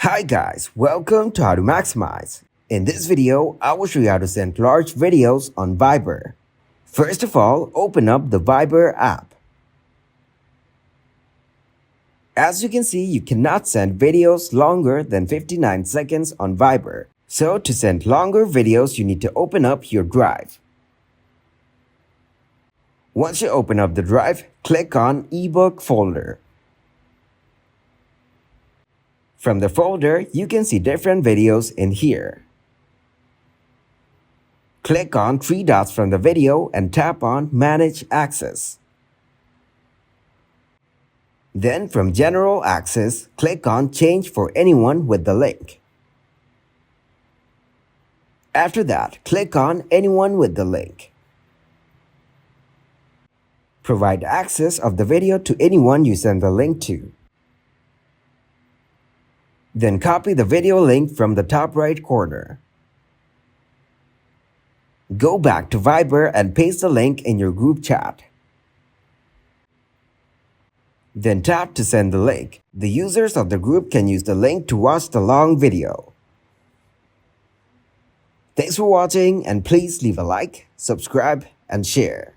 Hi guys, welcome to How to Maximize. In this video, I will show you how to send large videos on Viber. First of all, open up the Viber app. As you can see, you cannot send videos longer than 59 seconds on Viber. So to send longer videos, you need to open up your drive. Once you open up the drive, click on ebook folder. From the folder, you can see different videos in here. Click on three dots from the video and tap on Manage Access. Then from General Access, click on Change for anyone with the link. After that, click on Anyone with the link. Provide access of the video to anyone you send the link to. Then copy the video link from the top right corner. Go back to Viber and paste the link in your group chat. Then tap to send the link. The users of the group can use the link to watch the long video. Thanks for watching, and please leave a like, subscribe, and share.